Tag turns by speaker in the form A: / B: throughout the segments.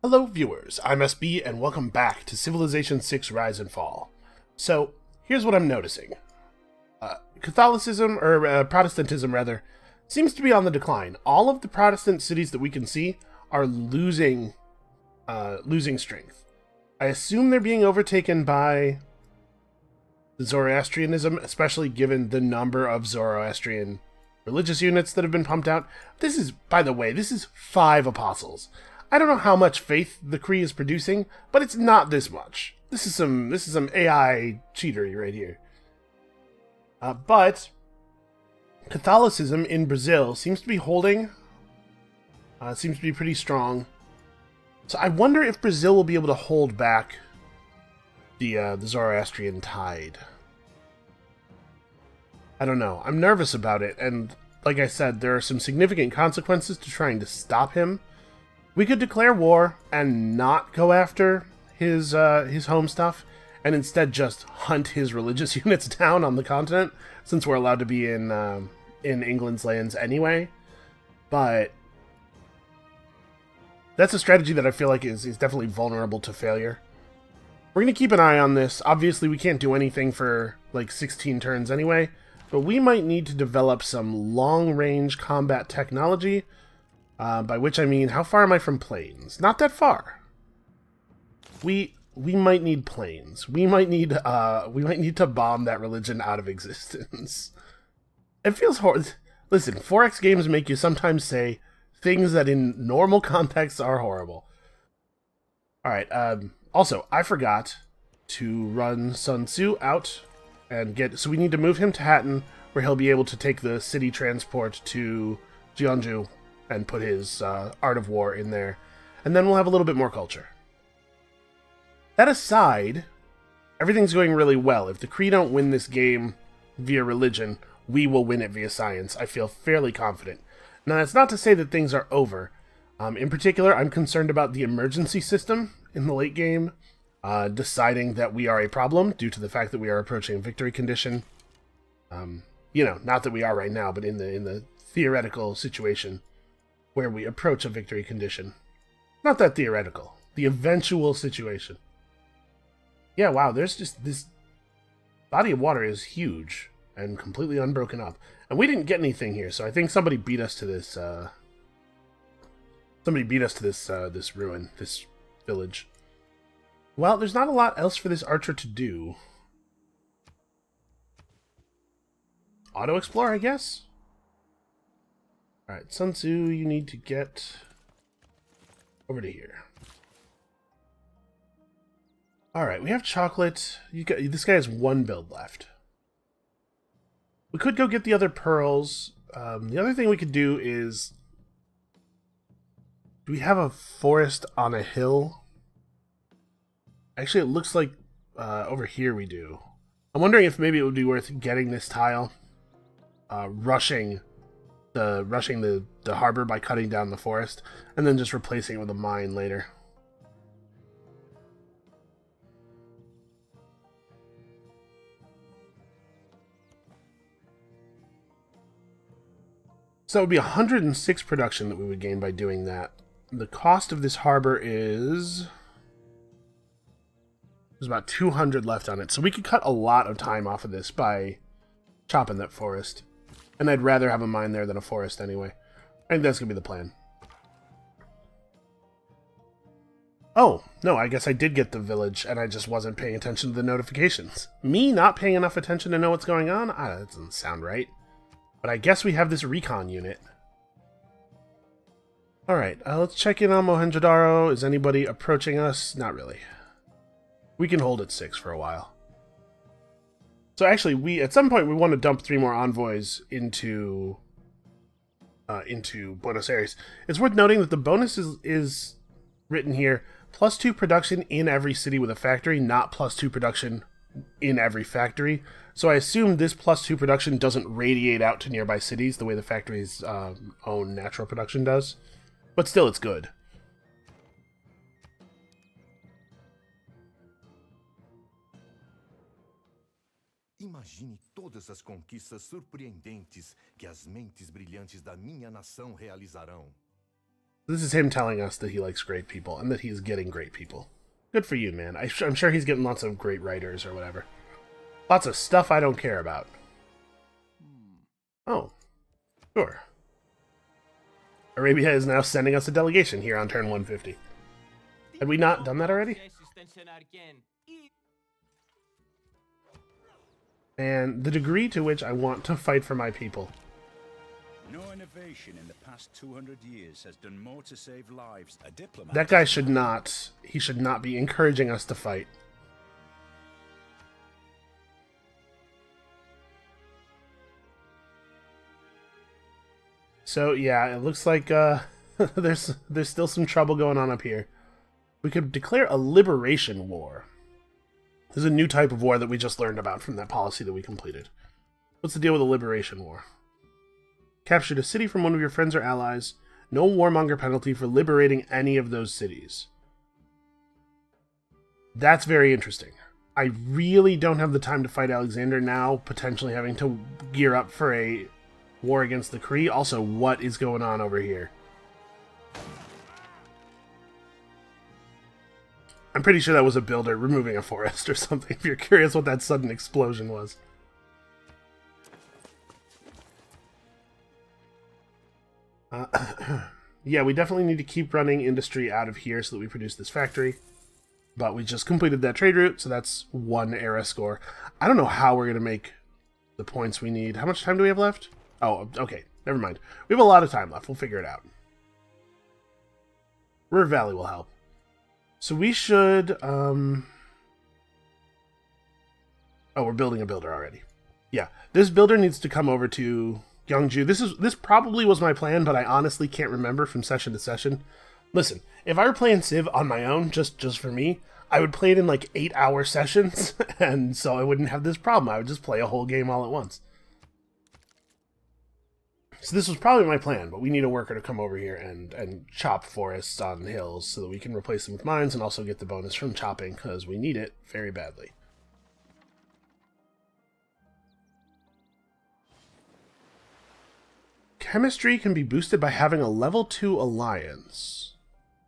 A: Hello viewers, I'm SB and welcome back to Civilization 6 Rise and Fall. So, here's what I'm noticing. Catholicism, or Protestantism rather, seems to be on the decline. All of the Protestant cities that we can see are losing strength. I assume they're being overtaken by Zoroastrianism, especially given the number of Zoroastrian religious units that have been pumped out. This is, by the way, this is 5 apostles. I don't know how much faith the Kree is producing, but it's not this much. This is some AI cheatery right here. But Catholicism in Brazil seems to be holding. Seems to be pretty strong. So I wonder if Brazil will be able to hold back the Zoroastrian tide. I don't know. I'm nervous about it, and like I said, there are some significant consequences to trying to stop him. We could declare war and not go after his home stuff, and instead just hunt his religious units down on the continent, since we're allowed to be in England's lands anyway. But that's a strategy that I feel like is definitely vulnerable to failure. We're going to keep an eye on this. Obviously, we can't do anything for like 16 turns anyway, but we might need to develop some long-range combat technology. By which I mean, how far am I from planes? Not that far. We might need planes. We might need to bomb that religion out of existence. It feels horrible. Listen, 4X games make you sometimes say things that in normal contexts are horrible. Alright, also, I forgot to run Sun Tzu out and so we need to move him to Hatton, where he'll be able to take the city transport to Jeonju and put his Art of War in there. And then we'll have a little bit more culture. That aside, everything's going really well. If the Kree don't win this game via religion, we will win it via science. I feel fairly confident. Now, that's not to say that things are over. In particular, I'm concerned about the emergency system in the late game, deciding that we are a problem due to the fact that we are approaching victory condition. You know, not that we are right now, but in the theoretical situation where we approach a victory condition. Not that theoretical. The eventual situation. Yeah, wow, there's just this body of water is huge and completely unbroken up. And we didn't get anything here, so I think somebody beat us to this, this ruin, this village. Well, there's not a lot else for this archer to do. Auto-explore, I guess? Alright, Sun Tzu, you need to get over to here. Alright, we have chocolate. This guy has 1 build left. We could go get the other pearls. The other thing we could do is... Do we have a forest on a hill? Actually, it looks like over here we do. I'm wondering if maybe it would be worth getting this tile. Rushing the harbor by cutting down the forest, and then just replacing it with a mine later. So that would be 106 production that we would gain by doing that. The cost of this harbor is... There's about 200 left on it, so we could cut a lot of time off of this by chopping that forest. And I'd rather have a mine there than a forest anyway. I think that's going to be the plan. Oh, no, I guess I did get the village, and I just wasn't paying attention to the notifications. Me not paying enough attention to know what's going on? That doesn't sound right. But I guess we have this recon unit. Alright, let's check in on Mohenjo-Daro. Is anybody approaching us? Not really. We can hold at 6 for a while. So actually, at some point we want to dump 3 more envoys into Buenos Aires. It's worth noting that the bonus is written here: +2 production in every city with a factory, not +2 production in every factory. So I assume this +2 production doesn't radiate out to nearby cities the way the factory's own natural production does. But still, it's good.
B: Imagine todas as conquistas surpreendentes que as mentes brilhantes da minha nação realizarão.
A: This is him telling us that he likes great people and that he's getting great people. Good for you, man. I'm sure he's getting lots of great writers or whatever. Lots of stuff I don't care about. Oh, sure. Arabia is now sending us a delegation here on turn 150. Had we not done that already? And the degree to which I want to fight for my people.
C: No innovation in the past 200 years has done more to save lives. A diplomat.
A: That guy should not. He should not be encouraging us to fight. So yeah, it looks like there's still some trouble going on up here. We could declare a liberation war. This is a new type of war that we just learned about from that policy that we completed. What's the deal with a liberation war? Captured a city from one of your friends or allies. No warmonger penalty for liberating any of those cities. That's very interesting. I really don't have the time to fight Alexander now, potentially having to gear up for a war against the Kree. Also, what is going on over here? I'm pretty sure that was a builder removing a forest or something, if you're curious what that sudden explosion was. Yeah, we definitely need to keep running industry out of here so that we produce this factory. But we just completed that trade route, so that's 1 era score. I don't know how we're going to make the points we need. How much time do we have left? Oh, okay. Never mind. We have a lot of time left. We'll figure it out. River Valley will help. So we should... Oh, we're building a builder already. Yeah, this builder needs to come over to Gyeongju. This probably was my plan, but I honestly can't remember from session to session. Listen, if I were playing Civ on my own, just for me, I would play it in like 8-hour sessions, and so I wouldn't have this problem. I would just play a whole game all at once. So this was probably my plan, but we need a worker to come over here and chop forests on hills so that we can replace them with mines and also get the bonus from chopping, because we need it very badly. Chemistry can be boosted by having a level 2 alliance.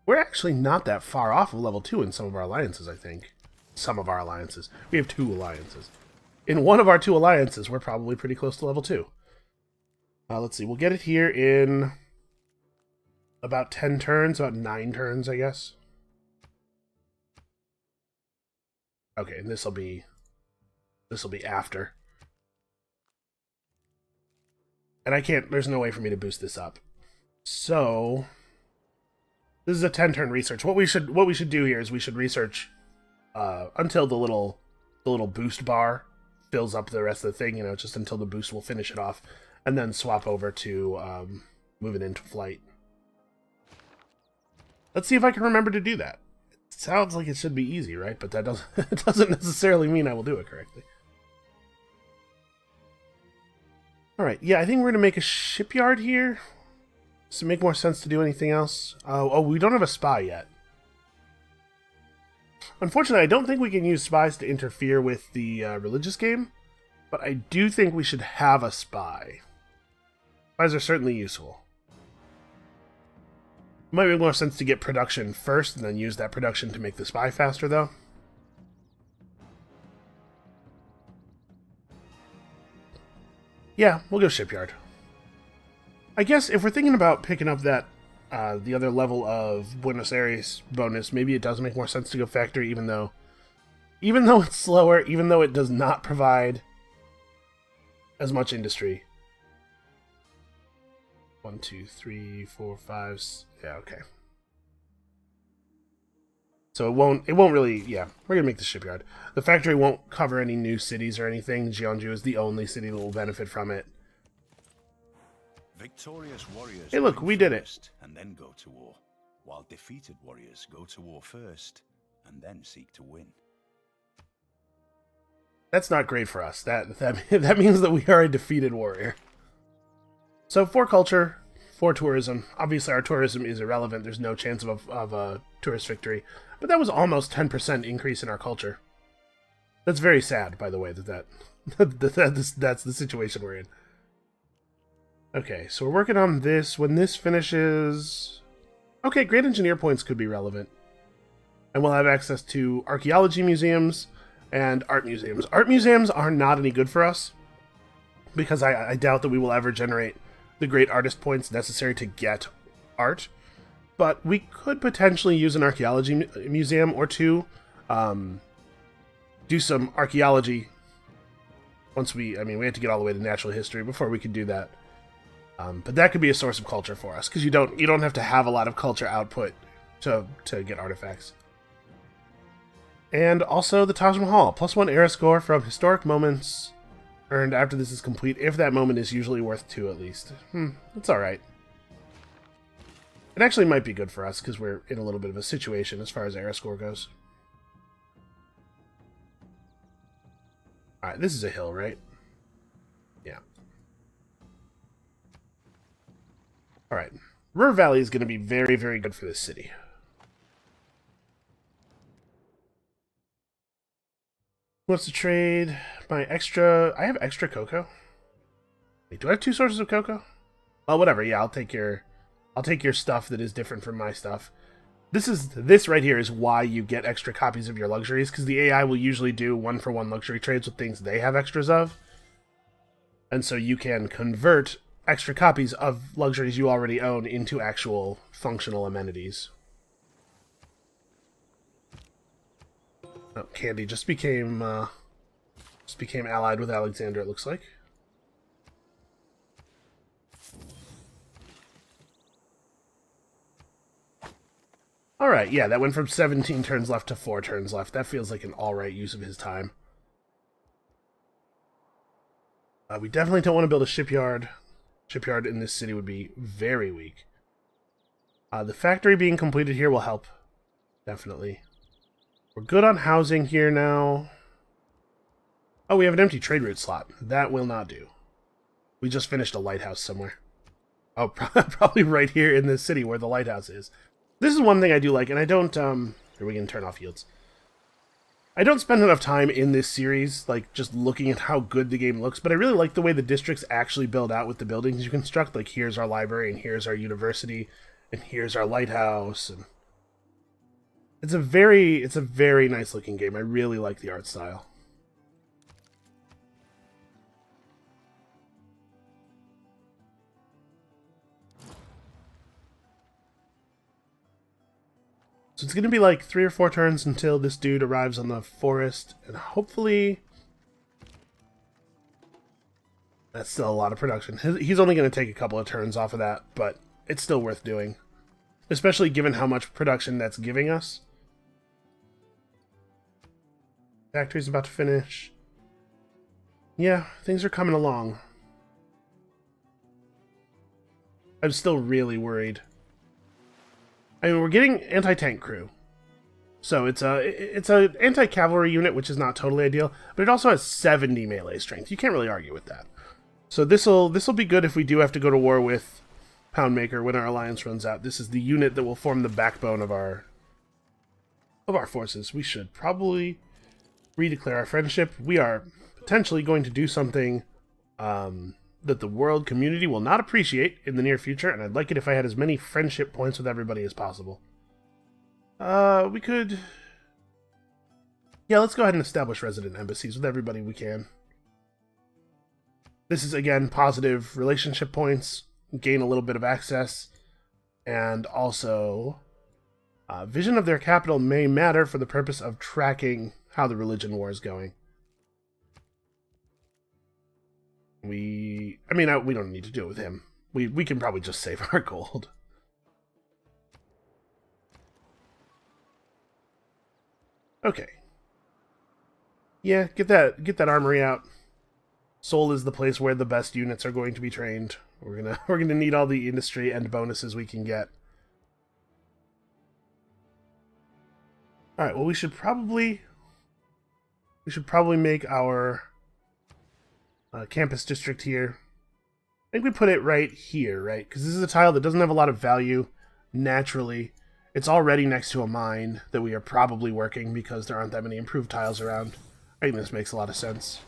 A: We're actually not that far off of level 2 in some of our alliances, I think. Some of our alliances. We have 2 alliances. In one of our 2 alliances, we're probably pretty close to level 2. Let's see, we'll get it here in about 10 turns, about 9 turns, I guess. Okay, and this will be after. And I can't, there's no way for me to boost this up. So this is a 10-turn research. What we should do here is we should research until the little boost bar fills up the rest of the thing, you know, just until the boost will finish it off, and then swap over to moving into flight. Let's see if I can remember to do that. It sounds like it should be easy, right? But that doesn't it doesn't necessarily mean I will do it correctly. Alright, yeah, I think we're going to make a shipyard here. Does it make more sense to do anything else? Oh, we don't have a spy yet. Unfortunately, I don't think we can use spies to interfere with the religious game, but I do think we should have a spy. Spies are certainly useful. It might make more sense to get production first and then use that production to make the spy faster, though. Yeah, we'll go shipyard. I guess if we're thinking about picking up that the other level of Buenos Aires bonus, maybe it does make more sense to go factory, even though it's slower, even though it does not provide as much industry. 1, 2, 3, 4, 5. Yeah, okay. So it won't really, yeah, we're going to make the shipyard. The factory won't cover any new cities or anything. Gyeongju is the only city that will benefit from it.
C: Victorious warriors
A: hey, look, we did it.
C: And then go to war, while defeated warriors go to war first and then seek to win.
A: That's not great for us. That means that we are a defeated warrior. So for culture, for tourism, obviously our tourism is irrelevant. There's no chance of a tourist victory. But that was almost 10% increase in our culture. That's very sad, by the way, that's the situation we're in. Okay, so we're working on this. When this finishes, Okay, great engineer points could be relevant. And we'll have access to archaeology museums and art museums. Art museums are not any good for us, because I doubt that we will ever generate the great artist points necessary to get art. But we could potentially use an archaeology museum or two, do some archaeology. Once we have to get all the way to natural history before we could do that. But that could be a source of culture for us, because you don't have to have a lot of culture output to get artifacts. And also the Taj Mahal, +1 era score from historic moments earned after this is complete, if that moment is usually worth 2 at least. That's alright. It actually might be good for us, because we're in a little bit of a situation as far as era score goes. Alright, this is a hill, right? Yeah. Alright. Ruhr Valley is going to be very, very good for this city. Who wants to trade my extra... I have extra cocoa? Wait, do I have 2 sources of cocoa? Well, whatever. Yeah, I'll take your stuff that is different from my stuff. This right here is why you get extra copies of your luxuries, because the AI will usually do 1-for-1 luxury trades with things they have extras of. And so you can convert extra copies of luxuries you already own into actual functional amenities. Oh, Candy just became allied with Alexander, it looks like. Alright, yeah, that went from 17 turns left to 4 turns left. That feels like an alright use of his time. We definitely don't want to build a shipyard. Shipyard in this city would be very weak. The factory being completed here will help. Definitely. We're good on housing here now. Oh, we have an empty trade route slot. That will not do. We just finished a lighthouse somewhere. Oh, probably right here in this city where the lighthouse is. This is one thing I do like, and I don't, here we can turn off yields. I don't spend enough time in this series, like, just looking at how good the game looks, but I really like the way the districts actually build out with the buildings you construct. Like, here's our library, and here's our university, and here's our lighthouse, and... It's a very nice looking game. I really like the art style. So it's going to be like 3 or 4 turns until this dude arrives on the forest, and hopefully... That's still a lot of production. He's only going to take a couple of turns off of that, but it's still worth doing. Especially given how much production that's giving us. Factory's about to finish. Yeah, things are coming along. I'm still really worried. I mean, we're getting anti-tank crew. So it's a anti-cavalry unit, which is not totally ideal, but it also has 70 melee strength. You can't really argue with that. So this'll be good if we do have to go to war with Poundmaker when our alliance runs out. This is the unit that will form the backbone of our forces. We should probably redeclare our friendship. We are potentially going to do something that the world community will not appreciate in the near future, and I'd like it if I had as many friendship points with everybody as possible. We could... Yeah, let's go ahead and establish resident embassies with everybody we can. This is, again, positive relationship points, gain a little bit of access, and also... vision of their capital may matter for the purpose of tracking how the religion war is going. We don't need to do it with him. We can probably just save our gold. Okay. Yeah, get that armory out. Seoul is the place where the best units are going to be trained. We're gonna need all the industry and bonuses we can get. Alright, well we should probably make our campus district here. I think we put it right here, right? Because this is a tile that doesn't have a lot of value naturally. It's already next to a mine that we are probably working because there aren't that many improved tiles around. I think this makes a lot of sense.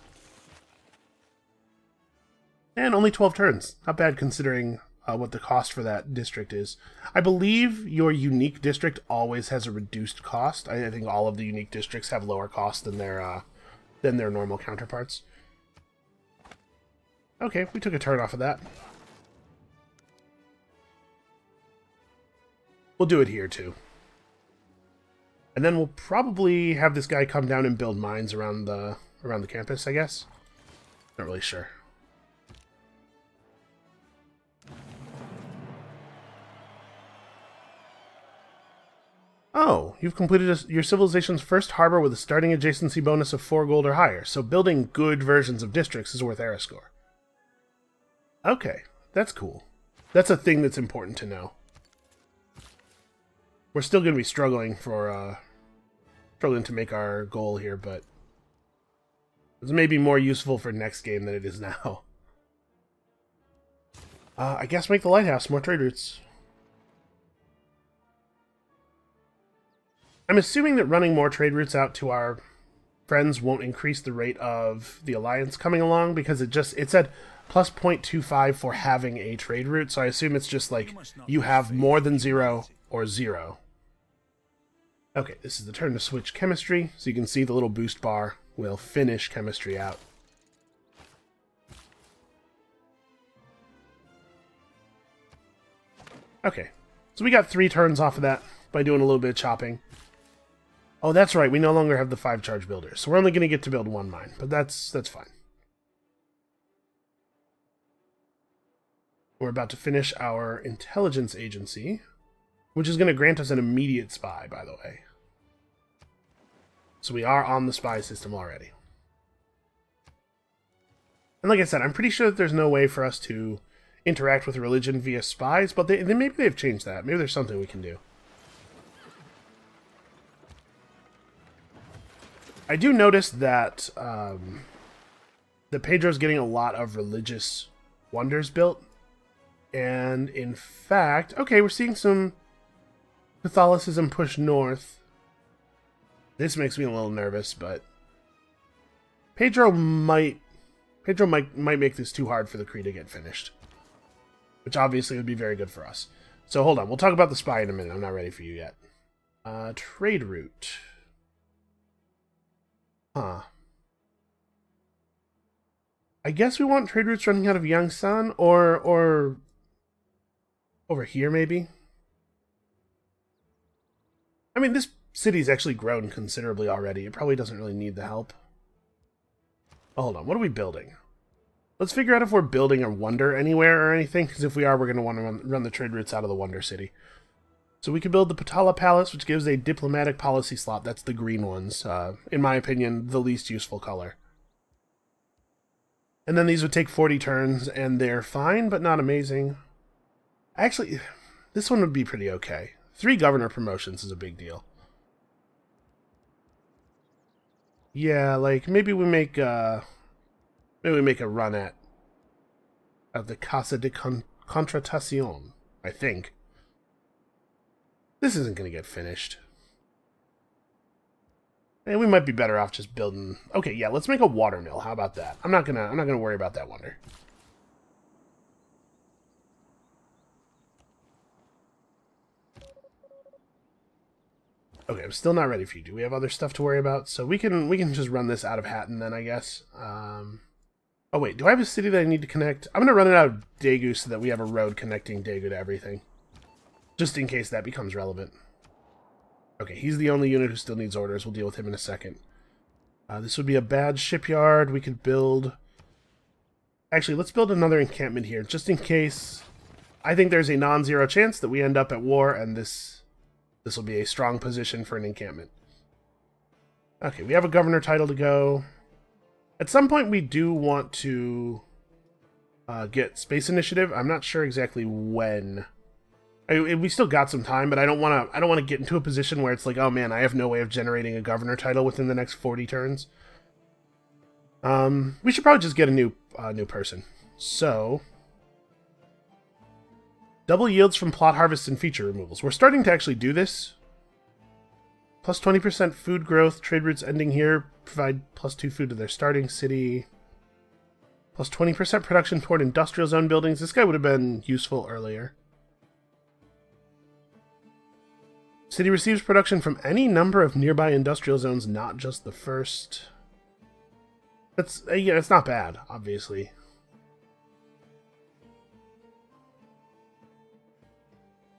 A: And only 12 turns. Not bad considering what the cost for that district is. I believe your unique district always has a reduced cost. I think all of the unique districts have lower cost than their normal counterparts. Okay, we took a turn off of that. We'll do it here too. And then we'll probably have this guy come down and build mines around the campus, I guess. Not really sure. Oh, you've completed your civilization's first harbor with a starting adjacency bonus of 4 gold or higher, so building good versions of districts is worth era score. Okay, that's cool. That's a thing that's important to know. We're still going to be struggling to make our goal here, but it's maybe more useful for next game than it is now. I guess make the lighthouse, more trade routes. I'm assuming that running more trade routes out to our friends won't increase the rate of the alliance coming along, because it said plus 0.25 for having a trade route, so I assume it's just like you have more than 0 or 0. Okay, this is the turn to switch chemistry, so you can see the little boost bar will finish chemistry out. Okay, so we got 3 turns off of that by doing a little bit of chopping. Oh, that's right, we no longer have the 5 charge builders, so we're only going to get to build 1 mine, but that's fine. We're about to finish our intelligence agency, which is going to grant us an immediate spy, by the way. So we are on the spy system already. And like I said, I'm pretty sure that there's no way for us to interact with religion via spies, but maybe they've changed that. Maybe there's something we can do. I do notice that that Pedro's getting a lot of religious wonders built. And in fact, okay, we're seeing some Catholicism push north. This makes me a little nervous, but Pedro might make this too hard for the Cree to get finished, which obviously would be very good for us. So hold on, we'll talk about the spy in a minute. I'm not ready for you yet. Trade route. Huh. I guess we want trade routes running out of Yangsan or over here maybe. I mean, this city's actually grown considerably already. It probably doesn't really need the help. Oh, hold on, what are we building? Let's figure out if we're building a wonder anywhere or anything, because if we are, we're going to want to run the trade routes out of the Wonder City. So we could build the Patala Palace, which gives a diplomatic policy slot. That's the green ones. In my opinion, the least useful color. And then these would take 40 turns, and they're fine, but not amazing. Actually, this one would be pretty okay. 3 governor promotions is a big deal. Yeah, like, maybe we make a run at the Casa de Contratación, I think. This isn't going to get finished. And we might be better off just building... Okay, yeah, let's make a water mill. How about that? I'm not gonna worry about that wonder. Okay, I'm still not ready for you. Do we have other stuff to worry about? So we can just run this out of Hatton then, I guess. Oh wait, do I have a city that I need to connect? I'm gonna run it out of Daegu so that we have a road connecting Daegu to everything. Just in case that becomes relevant. Okay, he's the only unit who still needs orders. We'll deal with him in a second. This would be a bad shipyard. We could build... Actually, let's build another encampment here, just in case. I think there's a non-zero chance that we end up at war, and this will be a strong position for an encampment. Okay, we have a governor title to go. At some point, we do want to get space initiative. I'm not sure exactly when. We still got some time, but I don't want to get into a position where it's like, oh man, I have no way of generating a governor title within the next 40 turns. We should probably just get a new person. So, double yields from plot harvests and feature removals. We're starting to actually do this. Plus 20% food growth. Trade routes ending here provide plus 2 food to their starting city. Plus 20% production toward industrial zone buildings. This guy would have been useful earlier. City receives production from any number of nearby industrial zones, not just the first. That's, yeah, it's not bad, obviously.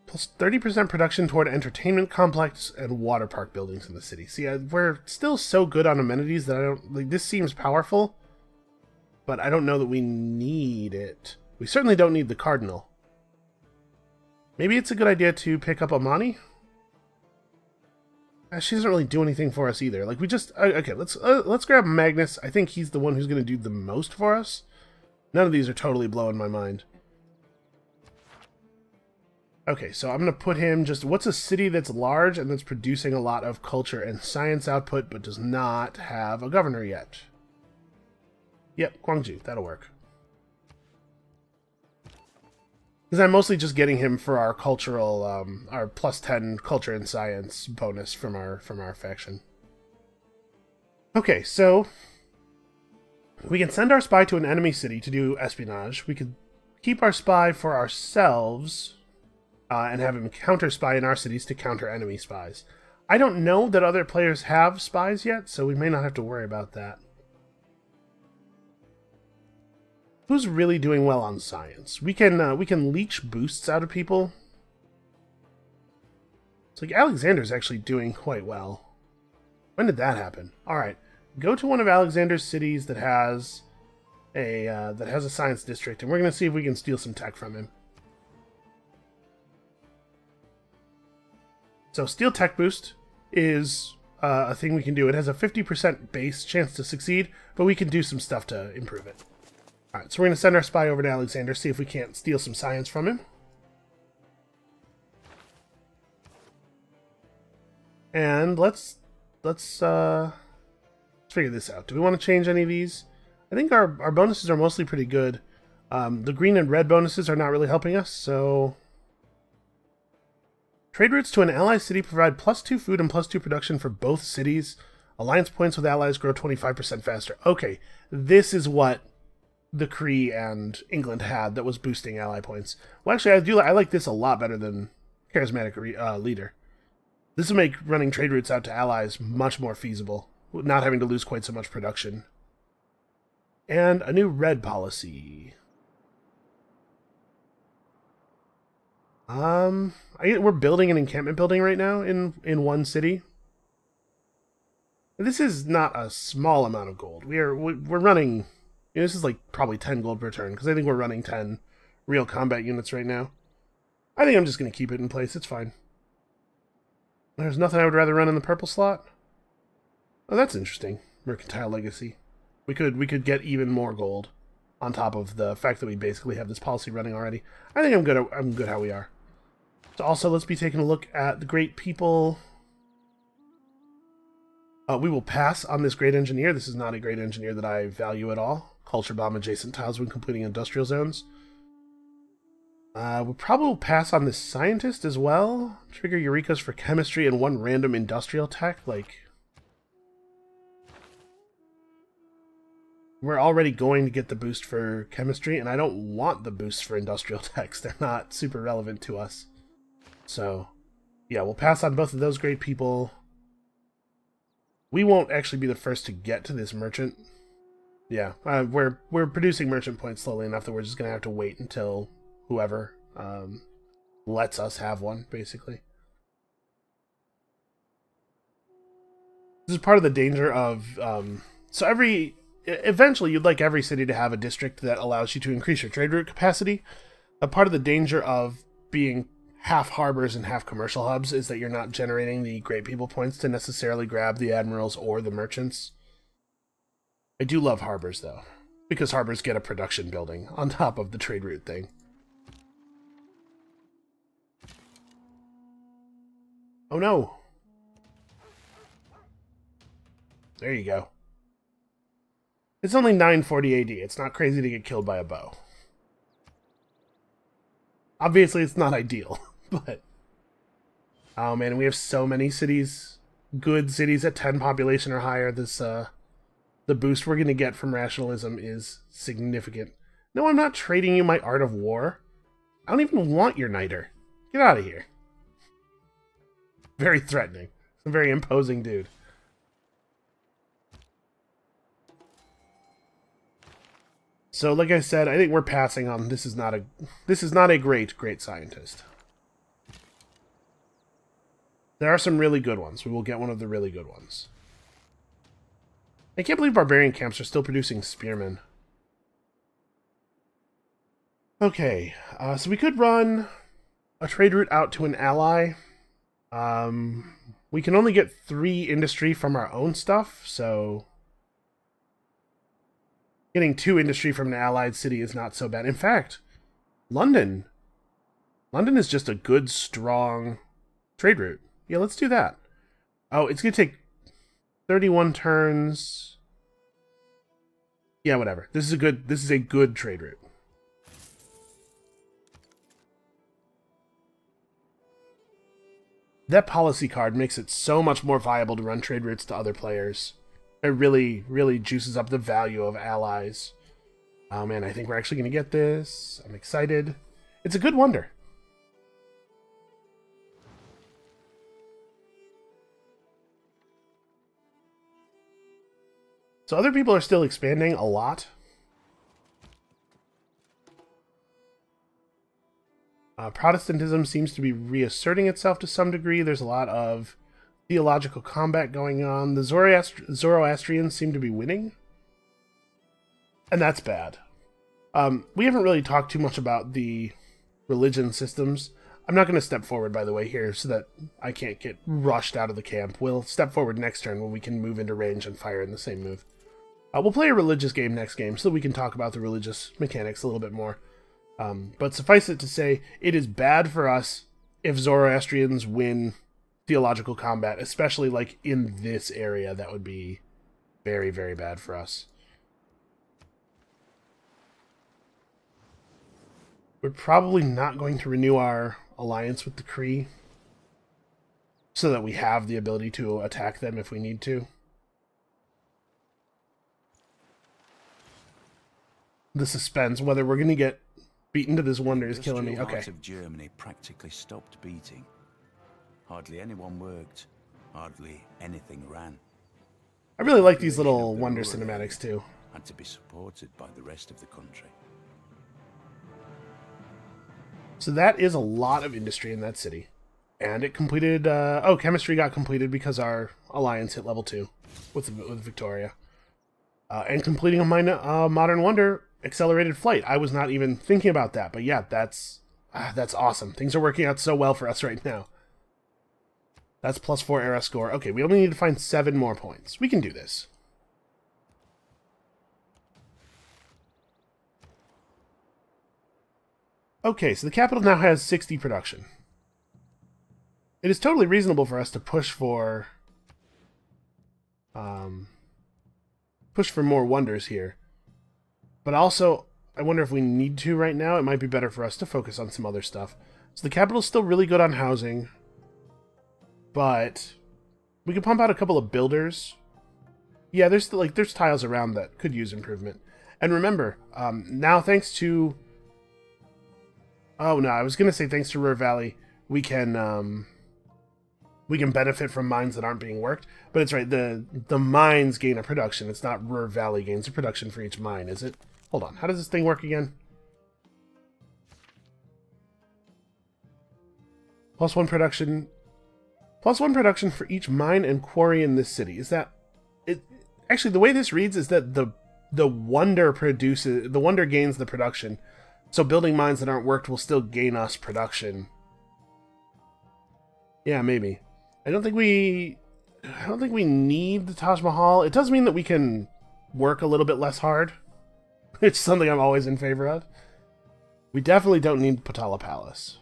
A: Plus 30% production toward entertainment complex and water park buildings in the city. See, we're still so good on amenities that I don't... Like, this seems powerful, but I don't know that we need it. We certainly don't need the Cardinal. Maybe it's a good idea to pick up Amani? She doesn't really do anything for us either. Like, we just... Okay, let's grab Magnus. I think he's the one who's going to do the most for us. None of these are totally blowing my mind. Okay, so I'm going to put him just... What's a city that's large and that's producing a lot of culture and science output but does not have a governor yet? Yep, Gwangju. That'll work. Because I'm mostly just getting him for our cultural, our plus 10 culture and science bonus from our faction. Okay, so we can send our spy to an enemy city to do espionage. We could keep our spy for ourselves and have him counter spy in our cities to counter enemy spies. I don't know that other players have spies yet, so we may not have to worry about that. Who's really doing well on science? We can leech boosts out of people. It's like Alexander's actually doing quite well. When did that happen? All right, go to one of Alexander's cities that has a science district, and we're gonna see if we can steal some tech from him. So steal tech boost is a thing we can do. It has a 50% base chance to succeed, but we can do some stuff to improve it. Alright, so we're going to send our spy over to Alexander, see if we can't steal some science from him. And let's figure this out. Do we want to change any of these? I think our bonuses are mostly pretty good. The green and red bonuses are not really helping us, so... Trade routes to an ally city provide +2 food and +2 production for both cities. Alliance points with allies grow 25% faster. Okay, this is what the Kree and England had that was boosting ally points. Well, actually, I like this a lot better than Charismatic Leader. This will make running trade routes out to allies much more feasible, not having to lose quite so much production. And a new red policy. We're building an encampment building right now in one city. This is not a small amount of gold. We're running... You know, this is like probably 10 gold per turn, because I think we're running 10 real combat units right now. I think I'm just going to keep it in place. It's fine. There's nothing I would rather run in the purple slot. Oh, that's interesting. Mercantile Legacy. We could get even more gold on top of the fact that we basically have this policy running already. I think I'm good how we are. So also, let's be taking a look at the Great People. We will pass on this Great Engineer. This is not a Great Engineer that I value at all. Culture Bomb adjacent tiles when completing industrial zones. We'll probably pass on this Scientist as well. Trigger Eurekas for chemistry and one random industrial tech. Like, we're already going to get the boost for chemistry, and I don't want the boost for industrial techs. They're not super relevant to us. So, yeah, we'll pass on both of those Great People. We won't actually be the first to get to this merchant. Yeah, we're producing merchant points slowly enough that we're just going to have to wait until whoever lets us have one, basically. This is part of the danger of... eventually, you'd like every city to have a district that allows you to increase your trade route capacity. A part of the danger of being half harbors and half commercial hubs is that you're not generating the Great People points to necessarily grab the admirals or the merchants. I do love harbors, though, because harbors get a production building on top of the trade route thing. Oh no! There you go. It's only 940 AD. It's not crazy to get killed by a bow. Obviously, it's not ideal, but... Oh man, we have so many cities, good cities at 10 population or higher. This the boost we're going to get from rationalism is significant. No, I'm not trading you my Art of War. I don't even want your Niter. Get out of here. Very threatening. A very imposing dude. So, like I said, I think we're passing on. This is not a great scientist. There are some really good ones. We will get one of the really good ones. I can't believe barbarian camps are still producing spearmen. Okay, so we could run a trade route out to an ally. We can only get 3 industry from our own stuff, so getting 2 industry from an allied city is not so bad. In fact, London is just a good, strong trade route. Yeah, let's do that. Oh, it's going to take 31 turns. Yeah, whatever. This is a good trade route. That policy card makes it so much more viable to run trade routes to other players. It really, really juices up the value of allies. Oh man, I think we're actually going to get this. I'm excited. It's a good wonder. So other people are still expanding a lot. Protestantism seems to be reasserting itself to some degree. There's a lot of theological combat going on. The Zoroastrians seem to be winning. And that's bad. We haven't really talked too much about the religion systems. I'm not going to step forward, by the way, here, so that I can't get rushed out of the camp. We'll step forward next turn when we can move into range and fire in the same move. We'll play a religious game next game so that we can talk about the religious mechanics a little bit more. But suffice it to say, it is bad for us if Zoroastrians win theological combat, especially like in this area. That would be very, very bad for us. We're probably not going to renew our alliance with the Kree so that we have the ability to attack them if we need to. The suspense, whether we're going to get beaten to this wonder, is killing me. Okay.
C: Of Germany practically stopped beating. Hardly anyone worked. Hardly anything ran.
A: I really like these little wonder cinematics too.
C: Had to be supported by the rest of the country.
A: So that is a lot of industry in that city. And it completed... oh, chemistry got completed because our alliance hit level 2 with Victoria. And completing a modern wonder, accelerated flight. I was not even thinking about that. But yeah, that's awesome. Things are working out so well for us right now. That's +4 era score. Okay, we only need to find 7 more points. We can do this. Okay, so the capital now has 60 production. It is totally reasonable for us to push for more wonders here. But also, I wonder if we need to right now. It might be better for us to focus on some other stuff. So the capital's still really good on housing. But we could pump out a couple of builders. Yeah, there's tiles around that could use improvement. And remember, now thanks to... Oh no, I was gonna say thanks to Ruhr Valley, we can benefit from mines that aren't being worked. But it's right, the mines gain a production. It's not Ruhr Valley gains a production for each mine, is it? Hold on, how does this thing work again? +1 production. +1 production for each mine and quarry in this city. Is that it? Actually, the way this reads is that the wonder gains the production. So building mines that aren't worked will still gain us production. Yeah, maybe. I don't think we need the Taj Mahal. It does mean that we can work a little bit less hard. It's something I'm always in favor of. We definitely don't need Potala Palace.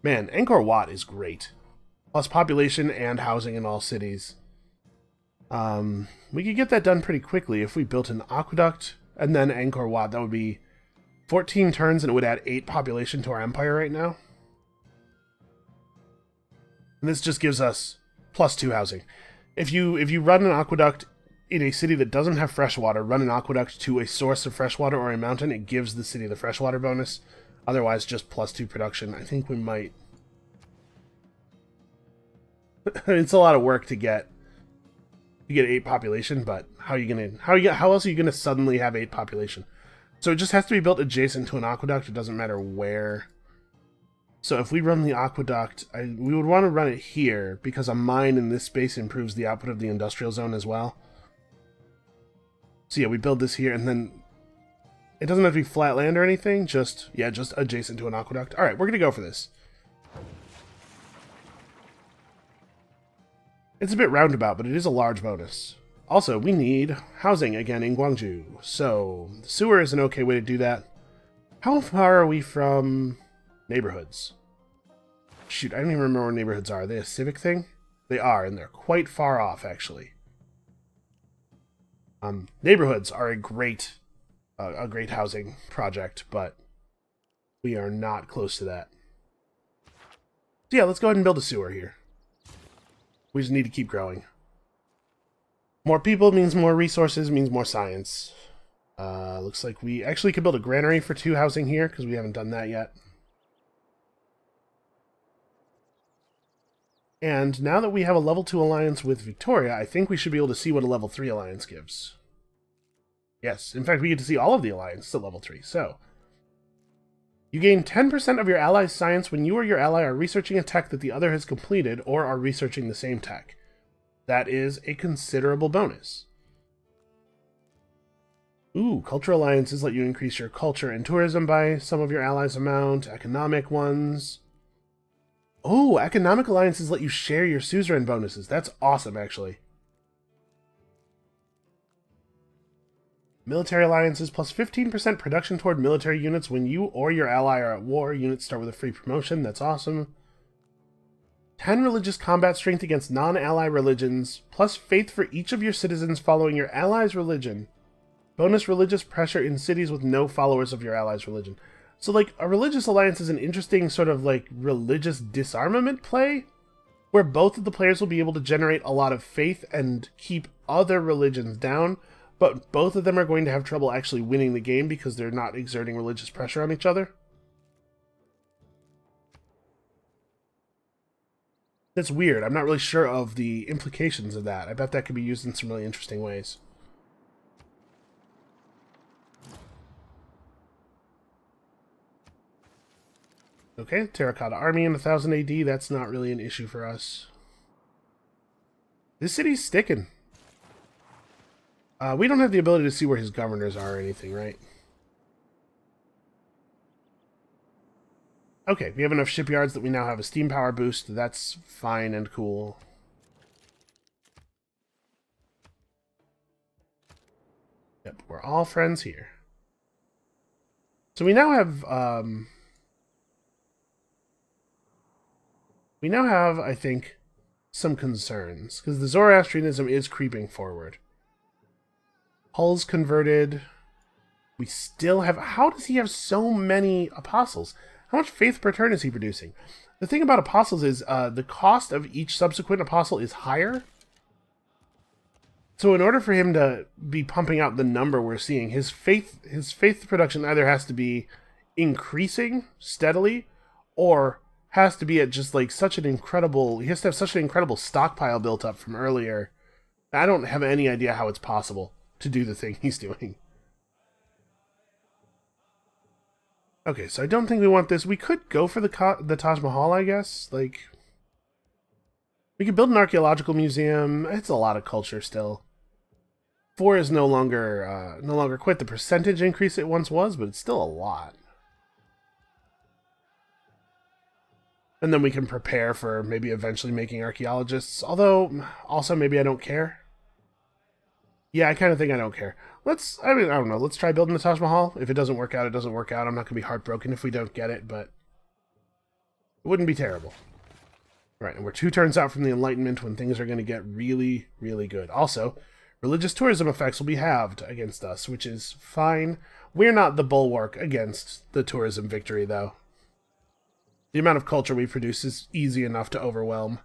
A: Man, Angkor Wat is great. Plus population and housing in all cities. We could get that done pretty quickly if we built an aqueduct and then Angkor Wat. That would be 14 turns and it would add 8 population to our empire right now. And this just gives us +2 housing. if you run an aqueduct in a city that doesn't have fresh water, run an aqueduct to a source of fresh water or a mountain, it gives the city the freshwater bonus. Otherwise, just +2 production. I think we might... It's a lot of work to get 8 population, but how else are you gonna suddenly have 8 population? So it just has to be built adjacent to an aqueduct. It doesn't matter where. So if we run the aqueduct, we would want to run it here because a mine in this space improves the output of the industrial zone as well. So yeah, we build this here, and then it doesn't have to be flat land or anything. Just adjacent to an aqueduct. All right, we're gonna go for this. It's a bit roundabout, but it is a large bonus. Also, we need housing again in Gwangju, so the sewer is an okay way to do that. How far are we from neighborhoods? Shoot, I don't even remember where neighborhoods are. Are they a civic thing? They are, and they're quite far off, actually. Neighborhoods are a great housing project, but we are not close to that. So yeah, let's go ahead and build a sewer here. We just need to keep growing. More people means more resources, means more science. Looks like we actually could build a granary for 2 housing here, because we haven't done that yet. And now that we have a level 2 alliance with Victoria, I think we should be able to see what a level 3 alliance gives. Yes, in fact, we get to see all of the alliance at level 3. So, you gain 10% of your ally's science when you or your ally are researching a tech that the other has completed or are researching the same tech. That is a considerable bonus. Ooh, cultural alliances let you increase your culture and tourism by some of your allies' amount. Economic ones. Oh, economic alliances let you share your suzerain bonuses. That's awesome, actually. Military alliances plus 15% production toward military units when you or your ally are at war. Units start with a free promotion. That's awesome. 10 religious combat strength against non-ally religions, plus faith for each of your citizens following your ally's religion. Bonus religious pressure in cities with no followers of your ally's religion. So, like, a religious alliance is an interesting sort of, like, religious disarmament play, where both of the players will be able to generate a lot of faith and keep other religions down, but both of them are going to have trouble actually winning the game because they're not exerting religious pressure on each other. That's weird. I'm not really sure of the implications of that. I bet that could be used in some really interesting ways. Okay, Terracotta Army in 1000 AD. That's not really an issue for us. This city's sticking. We don't have the ability to see where his governors are or anything, right? Okay, we have enough shipyards that we now have a steam power boost. That's fine and cool. Yep, we're all friends here. So we now have, I think, some concerns, because the Zoroastrianism is creeping forward. Hull's converted. We still have... How does he have so many apostles? How much faith per turn is he producing? The thing about apostles is the cost of each subsequent apostle is higher. So in order for him to be pumping out the number we're seeing, his faith production either has to be increasing steadily, or has to be at just like such an incredible... He has to have such an incredible stockpile built up from earlier. I don't have any idea how it's possible to do the thing he's doing. Okay, so I don't think we want this. We could go for the Taj Mahal, I guess. Like, we could build an archaeological museum. It's a lot of culture still. 4 is no longer quite the percentage increase it once was, but it's still a lot. And then we can prepare for maybe eventually making archaeologists. Although, also maybe I don't care. Yeah, I kind of think I don't care. I don't know. Let's try building the Taj Mahal. If it doesn't work out, it doesn't work out. I'm not going to be heartbroken if we don't get it, but it wouldn't be terrible. Right, and we're 2 turns out from the Enlightenment when things are going to get really, really good. Also, religious tourism effects will be halved against us, which is fine. We're not the bulwark against the tourism victory, though. The amount of culture we produce is easy enough to overwhelm.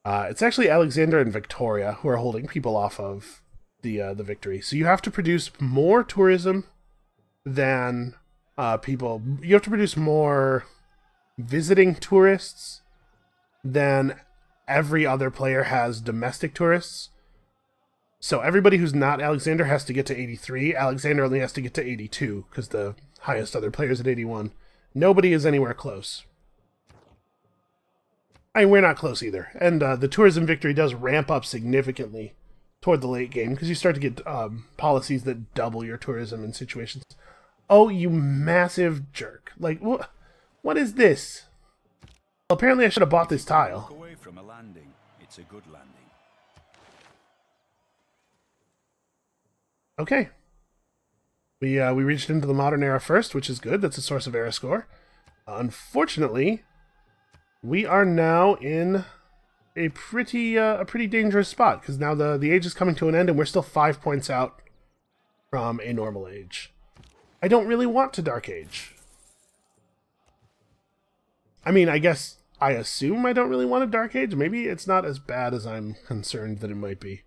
A: It's actually Alexander and Victoria who are holding people off of the victory. So you have to produce more tourism than people. You have to produce more visiting tourists than every other player has domestic tourists. So everybody who's not Alexander has to get to 83. Alexander only has to get to 82 because the highest other player is at 81. Nobody is anywhere close. I mean, we're not close either. And the tourism victory does ramp up significantly toward the late game because you start to get policies that double your tourism in situations. Oh, you massive jerk. Like, what is this? Well, apparently I should have bought this tile.
C: Away from a landing. It's a good landing.
A: Okay. We reached into the modern era first, which is good. That's a source of era score. Unfortunately, we are now in a pretty dangerous spot because now the age is coming to an end and we're still 5 points out from a normal age. I don't really want to Dark Age. I mean, I assume I don't really want a Dark Age. Maybe it's not as bad as I'm concerned that it might be.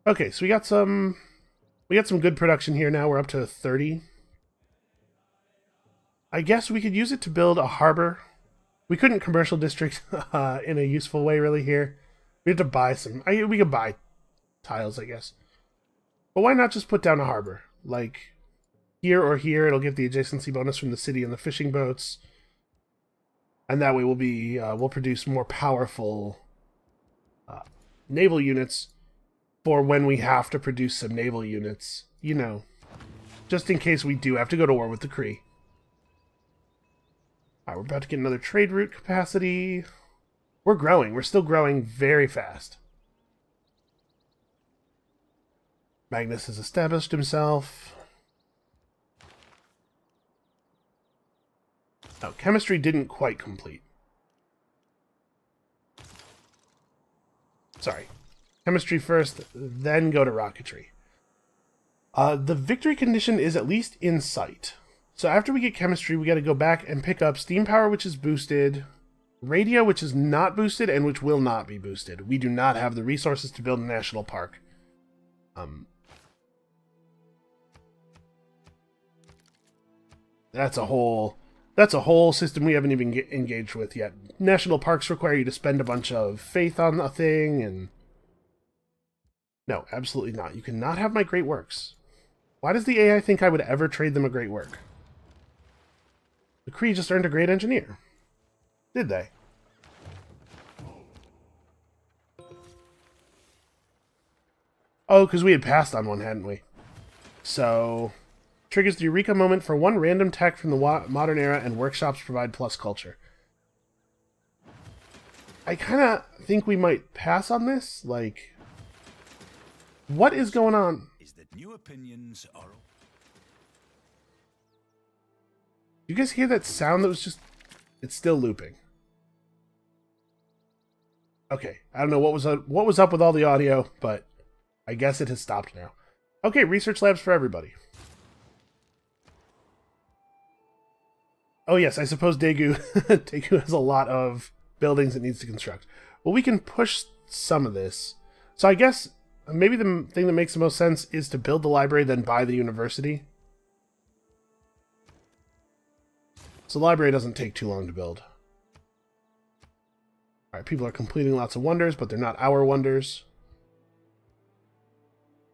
A: Okay, so we got some good production here now. We're up to 30. I guess we could use it to build a harbor. We couldn't commercial district in a useful way really here. We have to buy some. We could buy tiles, I guess. But why not just put down a harbor? Like here or here, it'll get the adjacency bonus from the city and the fishing boats. And that way we'll produce more powerful naval units for when we have to produce some naval units, you know, just in case we do have to go to war with the Kree. Alright, we're about to get another trade route capacity. We're growing. We're still growing very fast. Magnus has established himself. Oh, chemistry didn't quite complete. Sorry. Chemistry first, then go to rocketry. The victory condition is at least in sight. So after we get chemistry, we got to go back and pick up steam power, which is boosted, radio, which is not boosted, and which will not be boosted. We do not have the resources to build a national park. That's a whole system we haven't even engaged with yet. National parks require you to spend a bunch of faith on a thing, and no, absolutely not. You cannot have my great works. Why does the AI think I would ever trade them a great work? The Kree just earned a great engineer. Did they? Oh, because we had passed on one, hadn't we? So, triggers the Eureka moment for one random tech from the modern era, and workshops provide plus culture. I kind of think we might pass on this. Like, what is going on?
C: Is that new opinions are...
A: You guys hear that sound that was just... It's still looping. Okay, I don't know what was up with all the audio, but I guess it has stopped now. Okay, research labs for everybody. Oh yes, I suppose Daegu Daegu has a lot of buildings it needs to construct. Well, we can push some of this. So I guess maybe the thing that makes the most sense is to build the library, then buy the university. So the library doesn't take too long to build. Alright, people are completing lots of wonders, but they're not our wonders.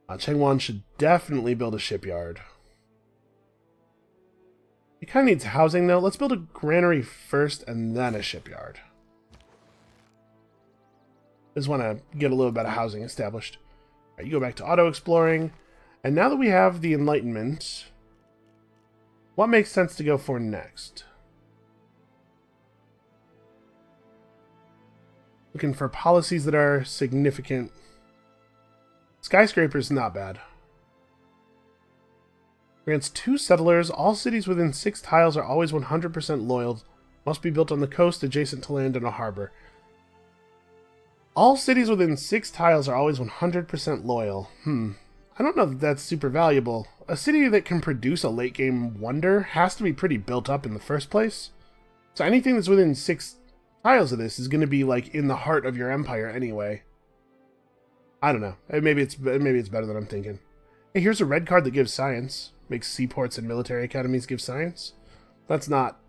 A: Chengwan should definitely build a shipyard. It kind of needs housing, though. Let's build a granary first, and then a shipyard. Just want to get a little bit of housing established. All right, you go back to auto-exploring. And now that we have the Enlightenment, what makes sense to go for next? Looking for policies that are significant. Skyscraper's not bad. Grants 2 settlers. All cities within 6 tiles are always 100% loyal. Must be built on the coast, adjacent to land and a harbor. All cities within 6 tiles are always 100% loyal. I don't know that that's super valuable. A city that can produce a late-game wonder has to be pretty built up in the first place. So anything that's within 6 tiles of this is going to be like in the heart of your empire anyway. I don't know. Maybe it's better than I'm thinking. Hey, here's a red card that gives science. Makes seaports and military academies give science. That's not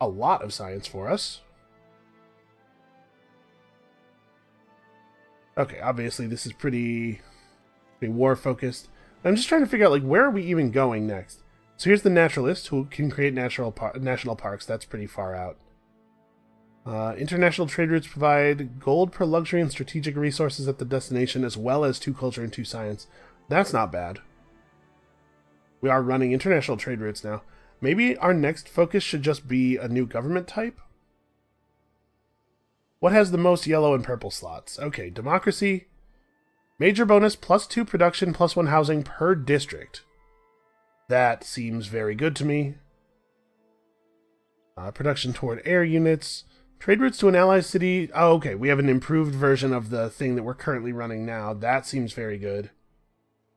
A: a lot of science for us. Okay, obviously this is pretty war focused. I'm just trying to figure out like where are we even going next. So here's the naturalist who can create national parks. That's pretty far out. International trade routes provide gold per luxury and strategic resources at the destination, as well as 2 culture and 2 science. That's not bad. We are running international trade routes now. Maybe our next focus should just be a new government type? What has the most yellow and purple slots? Okay, democracy. Major bonus, +2 production, +1 housing per district. That seems very good to me. Production toward air units. Trade routes to an allied city. Oh, okay, we have an improved version of the thing that we're currently running now. That seems very good.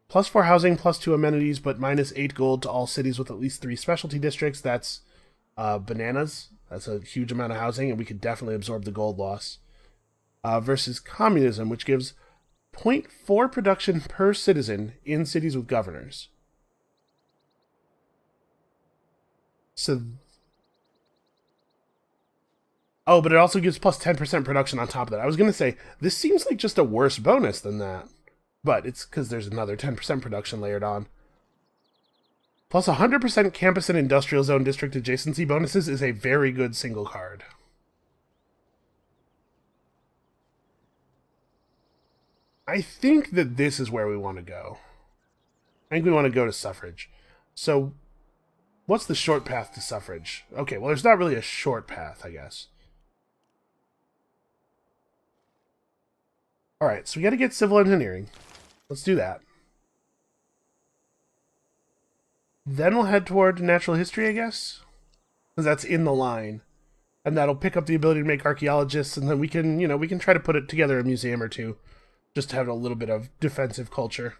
A: +4 housing, +2 amenities, but -8 gold to all cities with at least 3 specialty districts. That's bananas. That's a huge amount of housing, and we could definitely absorb the gold loss. Versus communism, which gives 0.4 production per citizen in cities with governors. So... Oh, but it also gives plus 10% production on top of that. I was going to say, this seems like just a worse bonus than that. But it's because there's another 10% production layered on. Plus 100% campus and industrial zone district adjacency bonuses is a very good single card. I think that this is where we want to go. I think we want to go to suffrage. So, what's the short path to suffrage? Okay, well, there's not really a short path, I guess. Alright, so we gotta get civil engineering. Let's do that. Then we'll head toward natural history, I guess? Because that's in the line. And that'll pick up the ability to make archaeologists, and then we can, you know, we can try to put it together a museum or two. Just to have a little bit of defensive culture.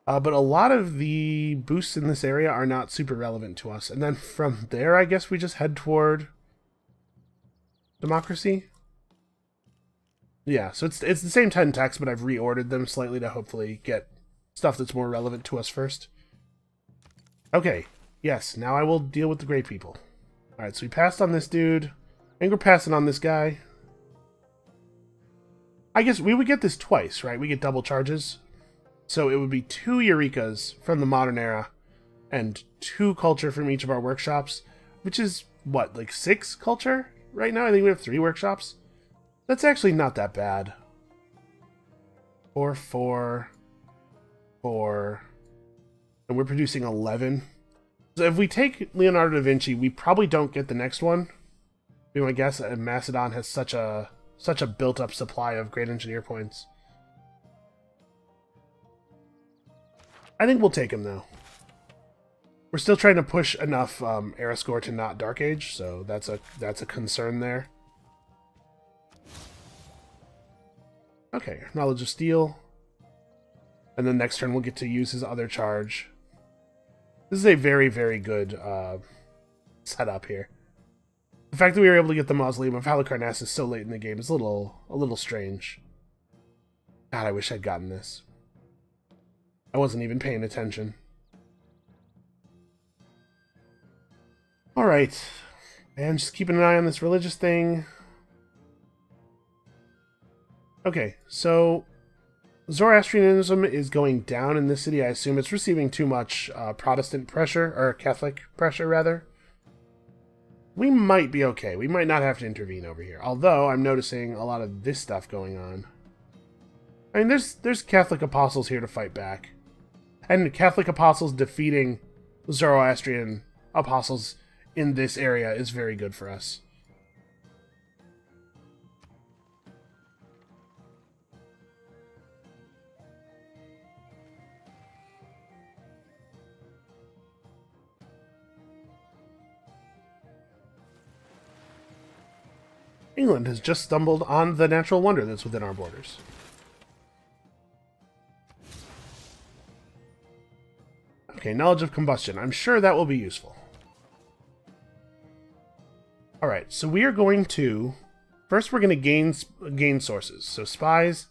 A: But a lot of the boosts in this area are not super relevant to us. And then from there, I guess we just head toward democracy. Yeah, so it's the same 10 texts, but I've reordered them slightly to hopefully get stuff that's more relevant to us first. Okay, yes, now I will deal with the great people. Alright, so we passed on this dude. I think we're passing on this guy. I guess we would get this twice, right? We get double charges. So it would be 2 Eurekas from the modern era and 2 culture from each of our workshops, which is, what, like 6 culture right now? I think we have 3 workshops. That's actually not that bad. 4, 4, 4, and we're producing 11. So if we take Leonardo da Vinci, we probably don't get the next one. You know, I guess Macedon has such a built-up supply of great engineer points. I think we'll take him, though. We're still trying to push enough era score to not Dark Age, so that's a concern there. Okay, Knowledge of Steel. And then next turn we'll get to use his other charge. This is a very, very good setup here. The fact that we were able to get the Mausoleum of Halicarnassus so late in the game is a little strange. God, I wish I'd gotten this. I wasn't even paying attention. Alright. And just keeping an eye on this religious thing. Okay, so Zoroastrianism is going down in this city. I assume it's receiving too much Protestant pressure, or Catholic pressure, rather. We might be okay. We might not have to intervene over here. Although, I'm noticing a lot of this stuff going on. I mean, there's Catholic apostles here to fight back. And Catholic apostles defeating Zoroastrian apostles in this area is very good for us. England has just stumbled on the natural wonder that's within our borders. Okay, knowledge of combustion. I'm sure that will be useful. Alright, so we are going to... First, we're going to gain sources. So spies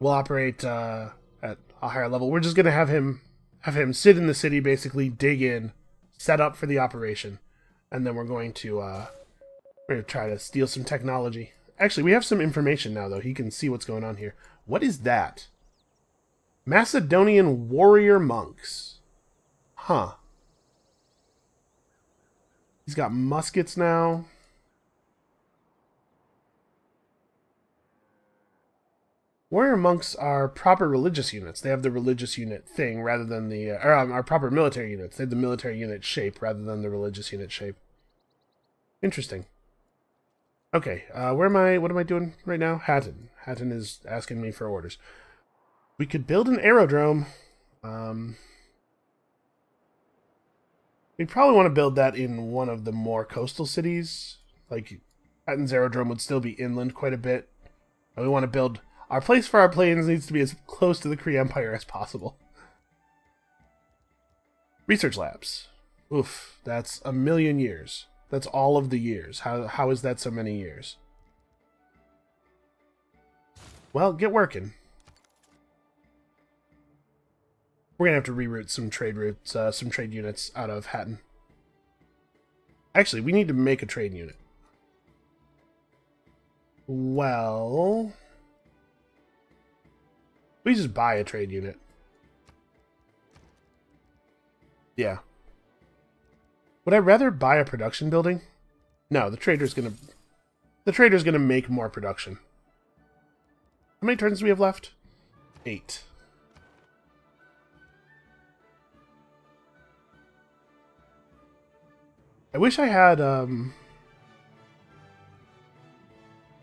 A: will operate at a higher level. We're just going to have him sit in the city, basically dig in, set up for the operation, and then we're going to try to steal some technology. Actually, we have some information now, though. He can see what's going on here. What is that? Macedonian warrior monks. Huh. He's got muskets now. Warrior monks are proper religious units. They have the religious unit thing rather than the... are proper military units. They have the military unit shape rather than the religious unit shape. Interesting. Okay, where am I... What am I doing right now? Hatton. Hatton is asking me for orders. We could build an aerodrome. We'd probably want to build that in one of the more coastal cities. Like, Hatton's aerodrome would still be inland quite a bit. And we want to build... Our place for our planes needs to be as close to the Kree Empire as possible. Research labs. Oof, that's 1,000,000 years. That's all of the years. How is that so many years? Well, get working. We're gonna have to reroute some trade routes, some trade units out of Hatton. Actually, we need to make a trade unit. Well... We just buy a trade unit. Yeah. Would I rather buy a production building? No, the trader's gonna make more production. How many turns do we have left? 8. I wish I had,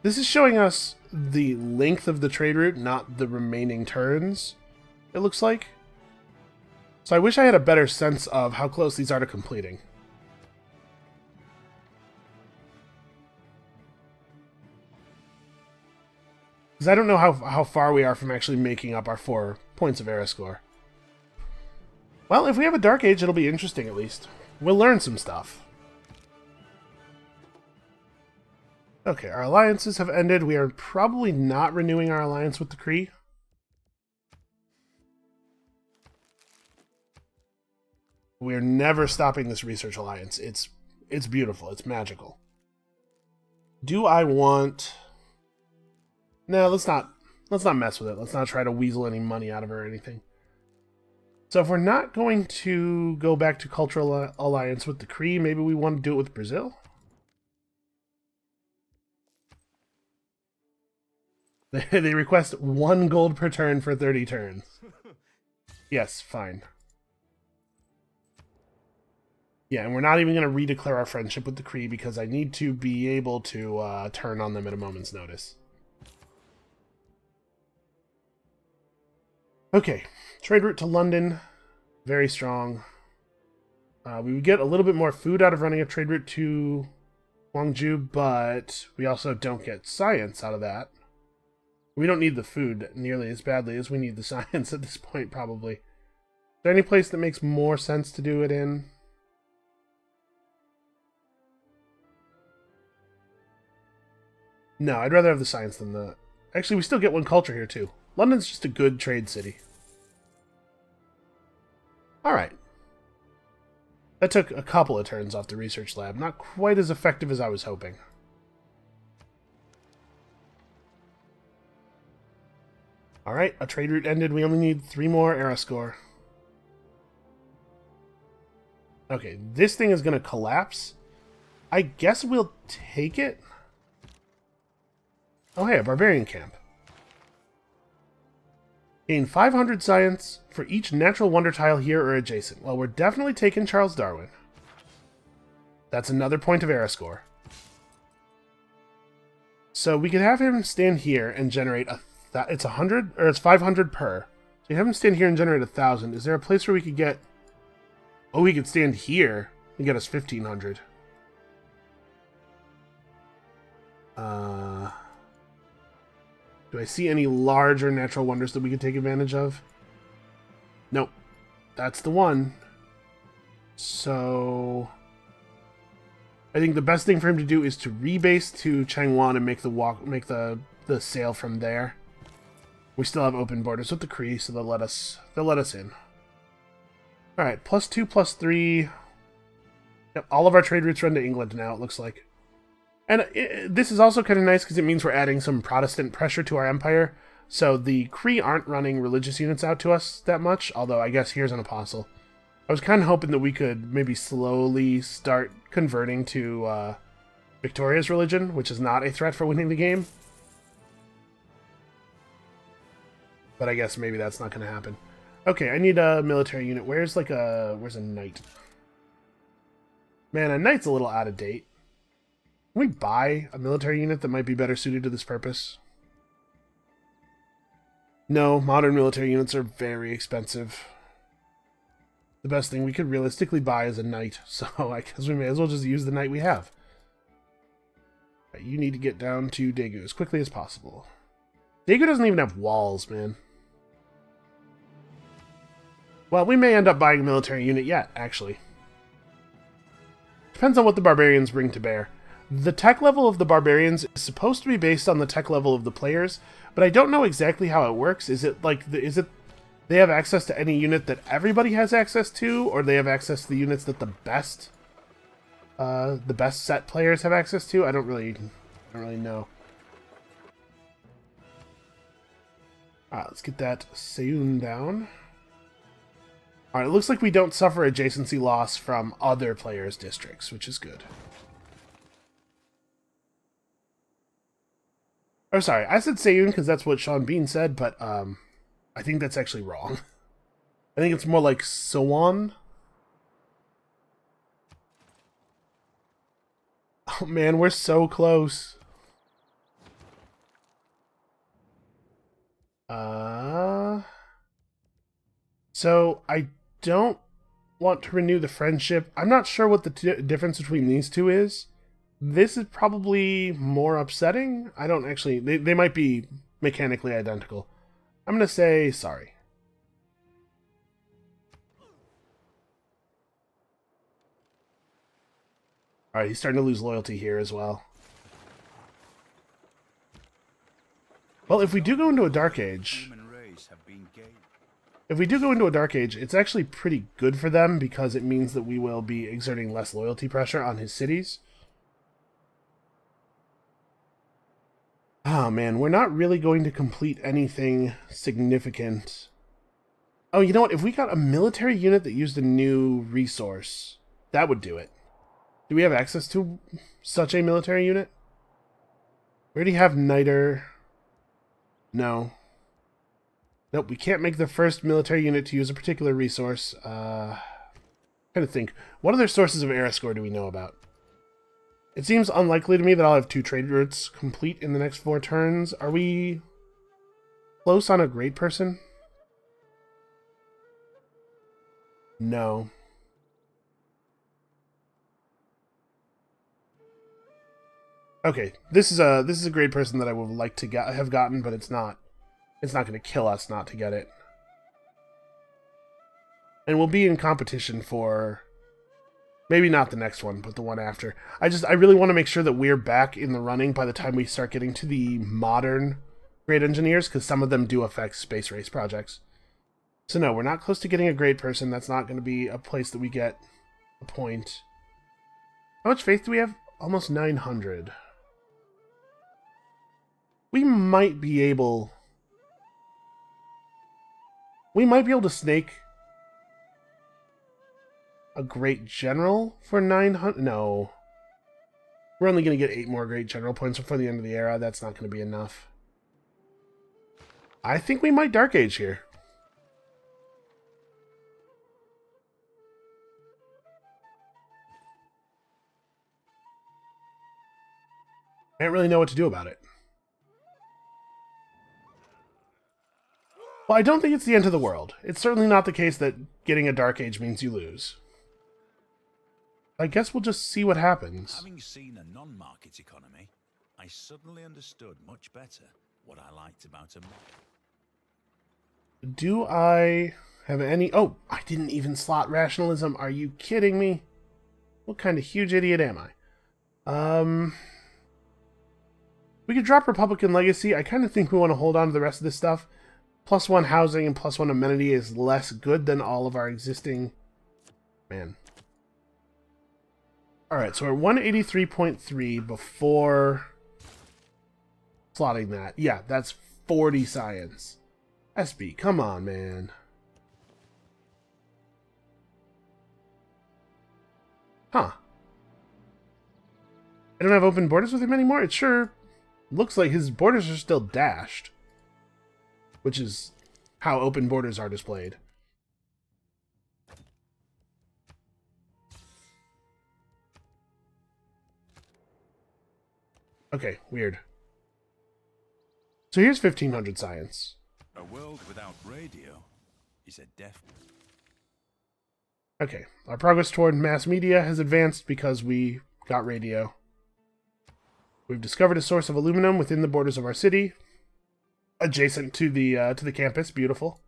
A: This is showing us the length of the trade route, not the remaining turns, it looks like. So I wish I had a better sense of how close these are to completing. Because I don't know how far we are from actually making up our 4 points of era score. Well, if we have a Dark Age, it'll be interesting at least. We'll learn some stuff. Okay, our alliances have ended. We are probably not renewing our alliance with the Kree. We're never stopping this research alliance. It's beautiful. It's magical. Do I want... No, let's not mess with it. Let's not try to weasel any money out of her or anything. So if we're not going to go back to cultural alliance with the Kree, maybe we want to do it with Brazil? They request 1 gold per turn for 30 turns. Yes, fine. Yeah, and we're not even going to redeclare our friendship with the Kree because I need to be able to turn on them at a moment's notice. Okay, trade route to London. Very strong. We would get a little bit more food out of running a trade route to Gwangju, but we also don't get science out of that. We don't need the food nearly as badly as we need the science at this point, probably. Is there any place that makes more sense to do it in? No, I'd rather have the science than the... Actually, we still get 1 culture here, too. London's just a good trade city. Alright. That took a couple of turns off the research lab. Not quite as effective as I was hoping. Alright, a trade route ended. We only need 3 more era score. Okay, this thing is going to collapse. I guess we'll take it. Oh, hey, a barbarian camp. Gain 500 science for each natural wonder tile here or adjacent. Well, we're definitely taking Charles Darwin. That's another point of era score. So we could have him stand here and generate it's 100 or it's 500 per. So you have him stand here and generate 1,000. Is there a place where we could get... Oh, we could stand here and get us 1,500. Do I see any larger natural wonders that we could take advantage of? Nope. That's the one. So... I think the best thing for him to do is to rebase to Changwon and make the sail from there. We still have open borders with the Kree, so they'll let us in. All right, +2, +3. Yep, all of our trade routes run to England now, it looks like. And this is also kind of nice because it means we're adding some Protestant pressure to our empire. So the Kree aren't running religious units out to us that much, although I guess here's an apostle. I was kind of hoping that we could maybe slowly start converting to Victoria's religion, which is not a threat for winning the game. But I guess maybe that's not going to happen. Okay, I need a military unit. Where's a knight? Man, a knight's a little out of date. Can we buy a military unit that might be better suited to this purpose? No, modern military units are very expensive. The best thing we could realistically buy is a knight, so I guess we may as well just use the knight we have. Right, you need to get down to Daegu as quickly as possible. Daegu doesn't even have walls, man. Well, we may end up buying a military unit yet, actually. Depends on what the barbarians bring to bear. The tech level of the barbarians is supposed to be based on the tech level of the players, but I don't know exactly how it works. Is it like they have access to any unit that everybody has access to, or they have access to the units that the best set players have access to? I don't really know. Alright, let's get that Seun down. Alright, it looks like we don't suffer adjacency loss from other players' districts, which is good. Oh, sorry, I said Seun because that's what Sean Bean said, but I think that's actually wrong. I think it's more like Sowon. Oh man, we're so close. So I don't want to renew the friendship. I'm not sure what the difference between these two is. This is probably more upsetting. I don't actually... They might be mechanically identical. I'm going to say sorry. Alright, he's starting to lose loyalty here as well. Well, if we do go into a Dark Age... If we do go into a Dark Age, it's actually pretty good for them because it means that we will be exerting less loyalty pressure on his cities. Oh man, we're not really going to complete anything significant. Oh, you know what? If we got a military unit that used a new resource, that would do it. Do we have access to such a military unit? We already have Niter. No. Nope, we can't make the first military unit to use a particular resource. Trying to think. What other sources of era score do we know about? It seems unlikely to me that I'll have 2 trade routes complete in the next 4 turns. Are we close on a great person? No. Okay, this is a great person that I would like to have gotten, but it's not. It's not going to kill us not to get it. And we'll be in competition for... maybe not the next one, but the one after. I really want to make sure that we're back in the running by the time we start getting to the modern great engineers, because some of them do affect space race projects. So no, we're not close to getting a great person. That's not going to be a place that we get a point. How much faith do we have? Almost 900. We might be able... to snake a great general for 900. No. We're only going to get 8 more great general points before the end of the era. That's not going to be enough. I think we might Dark Age here. I don't really know what to do about it. Well, I don't think it's the end of the world. It's certainly not the case that getting a Dark Age means you lose. I guess we'll just see what happens.
C: Having seen a non-market economy, I suddenly understood much better what I liked about a...
A: Do I have any... Oh, I didn't even slot rationalism. Are you kidding me? What kind of huge idiot am I? We could drop Republican Legacy. I kind of think we want to hold on to the rest of this stuff. +1 housing and +1 amenity is less good than all of our existing... Man. Alright, so we're 183.3 before slotting that. Yeah, that's 40 science. SB, come on, man. Huh. I don't have open borders with him anymore? It sure looks like his borders are still dashed. Which is how open borders are displayed. Okay, weird. So here's 1500 science.
C: A world without radio is a death.
A: Okay, our progress toward mass media has advanced because we got radio. We've discovered a source of aluminum within the borders of our city, adjacent to the campus. Beautiful.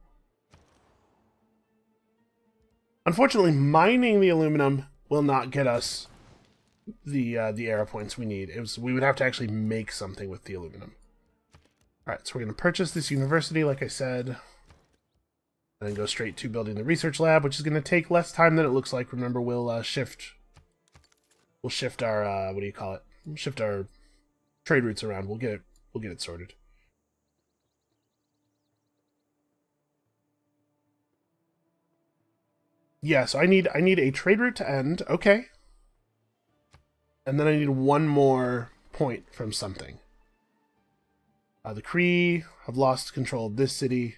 A: Unfortunately, mining the aluminum will not get us the era points we need. We would have to actually make something with the aluminum. All right, so we're going to purchase this university, like I said, and then go straight to building the research lab, which is going to take less time than it looks like. Remember, we'll shift our what do you call it? We'll shift our trade routes around. We'll get it sorted. Yeah, so I need a trade route to end. Okay. And then I need one more point from something. The Kree have lost control of this city.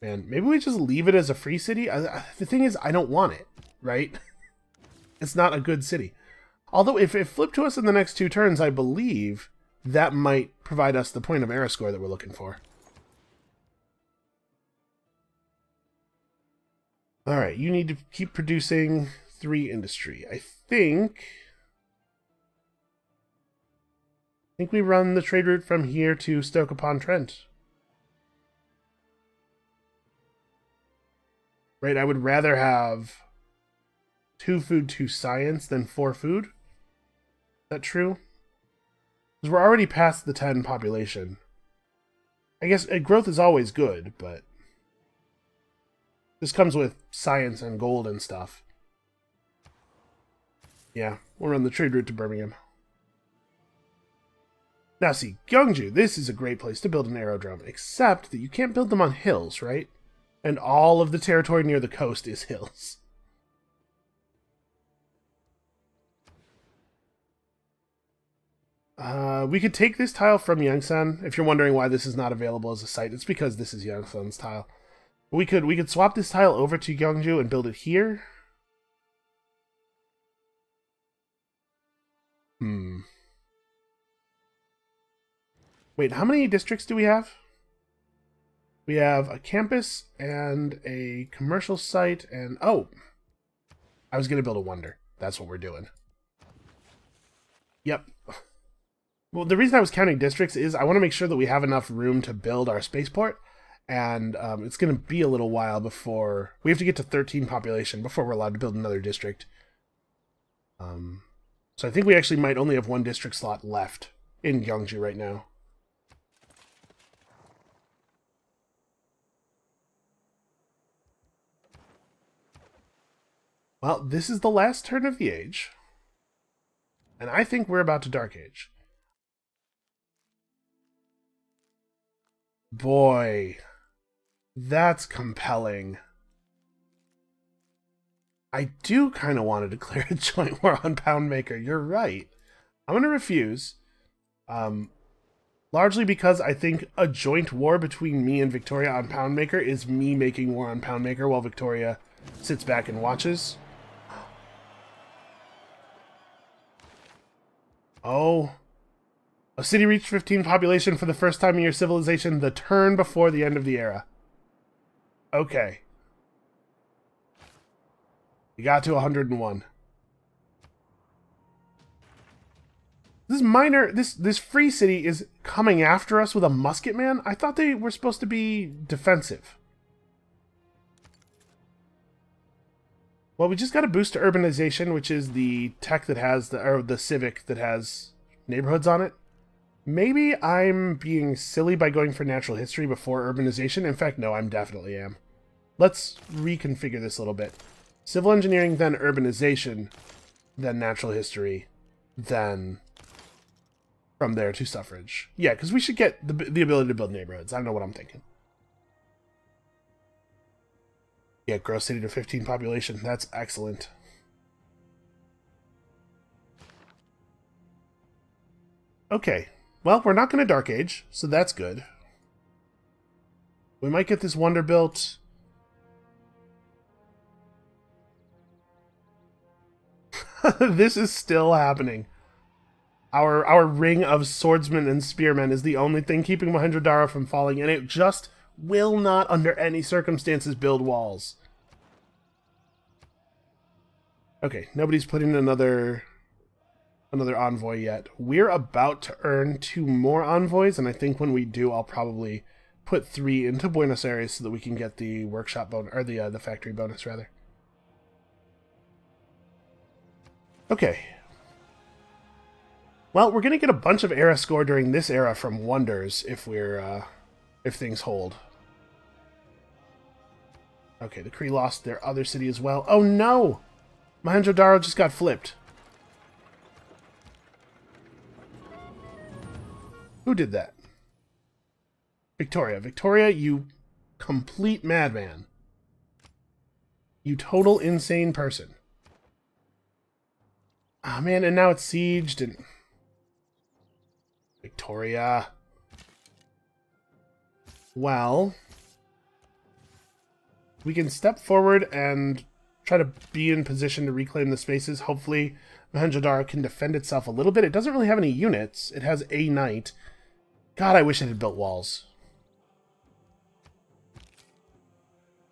A: Man, maybe we just leave it as a free city? The thing is, I don't want it, right? It's not a good city. Although, if it flipped to us in the next 2 turns, I believe that might provide us the point of era score that we're looking for. Alright, you need to keep producing 3 industry. I think we run the trade route from here to Stoke-upon-Trent. Right, I would rather have 2 food, 2 science than 4 food. Is that true? Because we're already past the 10 population. I guess growth is always good, but this comes with science and gold and stuff. Yeah, we'll run the trade route to Birmingham. Now see, Gyeongju, this is a great place to build an aerodrome, except that you can't build them on hills, right? And all of the territory near the coast is hills. We could take this tile from Yangsan. If you're wondering why this is not available as a site, it's because this is Yangsan's tile. We could swap this tile over to Gyeongju and build it here. Wait, how many districts do we have? We have a campus and a commercial site and... Oh! I was going to build a wonder. That's what we're doing. Yep. Well, the reason I was counting districts is I want to make sure that we have enough room to build our spaceport. And it's going to be a little while before... We have to get to 13 population before we're allowed to build another district. So I think we actually might only have 1 district slot left in Gyeongju right now. Well, this is the last turn of the age. And I think we're about to Dark Age. Boy, that's compelling. I do kind of want to declare a joint war on Poundmaker. You're right. I'm going to refuse. Largely because I think a joint war between me and Victoria on Poundmaker is me making war on Poundmaker while Victoria sits back and watches. Oh. A city reached 15 population for the first time in your civilization the turn before the end of the era. Okay. We got to 101. This free city is coming after us with a musket man? I thought they were supposed to be defensive. Well, we just got a boost to urbanization, which is the tech that has the civic that has neighborhoods on it. Maybe I'm being silly by going for natural history before urbanization. In fact, no, I'm definitely am. Let's reconfigure this a little bit. Civil engineering, then urbanization, then natural history, then from there to suffrage. Yeah, because we should get the ability to build neighborhoods. I don't know what I'm thinking. Yeah, gross city to 15 population. That's excellent. Okay. Well, we're not going to Dark Age, so that's good. We might get this wonder built. This is still happening. Our ring of swordsmen and spearmen is the only thing keeping Mohenjo-daro from falling, and it just will not, under any circumstances, build walls. Okay, nobody's put in another envoy yet. We're about to earn 2 more envoys, and I think when we do, I'll probably put 3 into Buenos Aires so that we can get the workshop bonus, or the factory bonus, rather. Okay. Well, we're going to get a bunch of era score during this era from wonders if we're, if things hold. Okay, the Kree lost their other city as well. Oh no! Mohenjo-daro just got flipped. Who did that? Victoria. Victoria, you complete madman. You total insane person. Ah, man, and now it's sieged and... Victoria. Well... we can step forward and try to be in position to reclaim the spaces. Hopefully, Mohenjo-daro can defend itself a little bit. It doesn't really have any units. It has a knight. God, I wish it had built walls.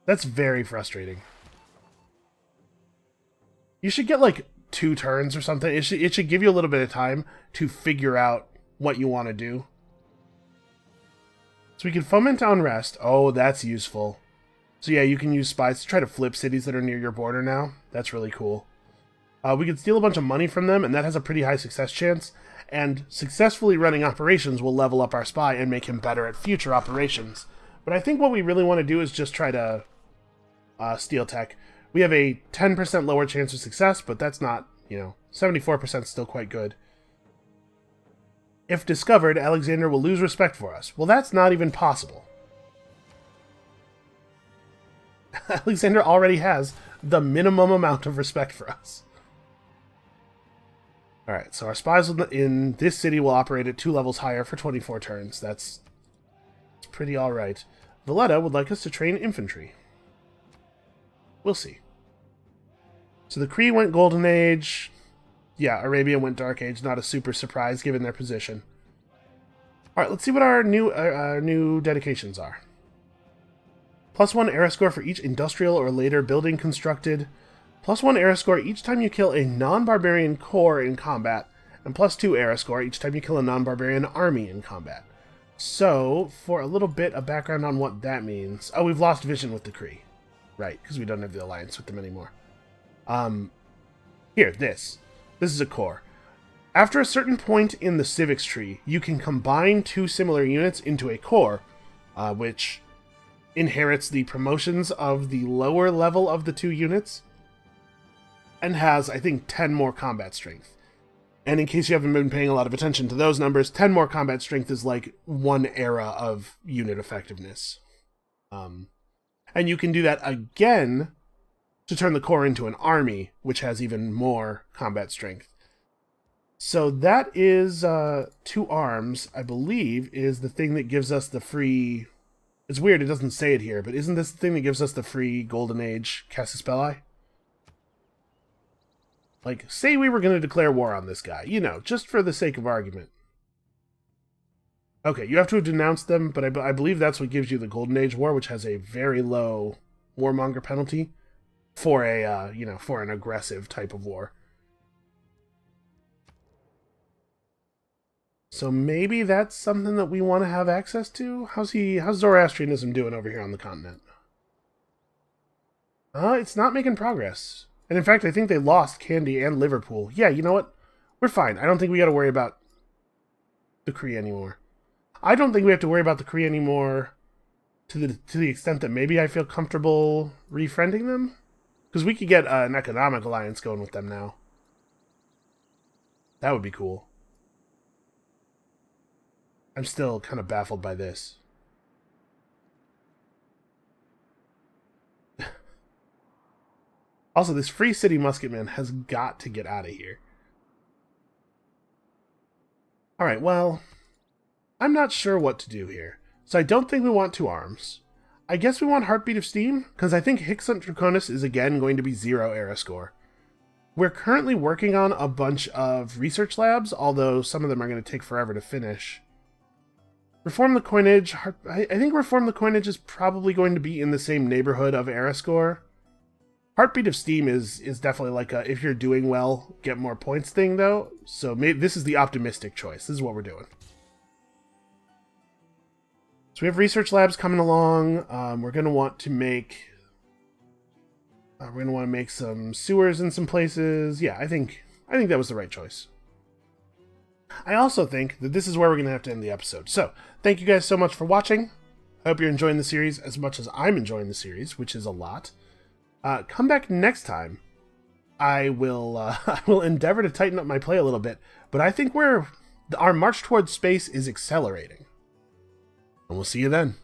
A: That's very frustrating. You should get, like, 2 turns or something. It should give you a little bit of time to figure out what you want to do. So we can foment unrest. Oh, that's useful. So yeah, you can use spies to try to flip cities that are near your border now. That's really cool. We can steal a bunch of money from them, and that has a pretty high success chance. And successfully running operations will level up our spy and make him better at future operations. But I think what we really want to do is just try to steal tech. We have a 10% lower chance of success, but that's not, 74% still quite good. If discovered, Alexander will lose respect for us. Well, that's not even possible. Alexander already has the minimum amount of respect for us. Alright, so our spies in this city will operate at 2 levels higher for 24 turns. That's pretty alright. Valletta would like us to train infantry. We'll see. So the Kree went Golden Age. Yeah, Arabia went Dark Age. Not a super surprise given their position. Alright, let's see what our new dedications are. +1 era score for each industrial or later building constructed. +1 era score each time you kill a non-barbarian corps in combat. And +2 era score each time you kill a non-barbarian army in combat. So, for a little bit of background on what that means... Oh, we've lost vision with the Kree. Right, because we don't have the alliance with them anymore. Here, this. This is a core. After a certain point in the civics tree, you can combine 2 similar units into a core, which inherits the promotions of the lower level of the 2 units, and has, I think, 10 more combat strength. And in case you haven't been paying a lot of attention to those numbers, 10 more combat strength is like 1 era of unit effectiveness. And you can do that again to turn the core into an army, which has even more combat strength. So that is 2 arms, I believe, is the thing that gives us the free... It's weird, it doesn't say it here, but isn't this the thing that gives us the free Golden Age Cassispelli? Like, say we were going to declare war on this guy, just for the sake of argument. Okay, you have to have denounced them, but I believe that's what gives you the Golden Age War, which has a very low warmonger penalty for a, for an aggressive type of war. So maybe that's something that we want to have access to? How's Zoroastrianism doing over here on the continent? It's not making progress. And in fact, I think they lost Candy and Liverpool. Yeah, you know what? We're fine. I don't think we got to worry about the Kree anymore. I don't think we have to worry about the Kree anymore to the extent that maybe I feel comfortable refriending them. Because we could get an economic alliance going with them now. That would be cool. I'm still kind of baffled by this. Also, this Free City Musketman has got to get out of here. Alright, well, I'm not sure what to do here. So I don't think we want 2 arms. I guess we want Heartbeat of Steam, because I think Hixant Draconis is again going to be 0 era score. We're currently working on a bunch of research labs, although some of them are going to take forever to finish. Reform the Coinage. I think Reform the Coinage is probably going to be in the same neighborhood of era score. Heartbeat of Steam is definitely like a, if you're doing well, get more points thing, though. So maybe this is the optimistic choice. This is what we're doing. So we have research labs coming along. We're going to want to make... we're going to want to make some sewers in some places. Yeah, I think that was the right choice. I also think that this is where we're going to have to end the episode. So, thank you guys so much for watching. I hope you're enjoying the series as much as I'm enjoying the series, which is a lot. Come back next time. I will endeavor to tighten up my play a little bit, but I think our march towards space is accelerating. And we'll see you then.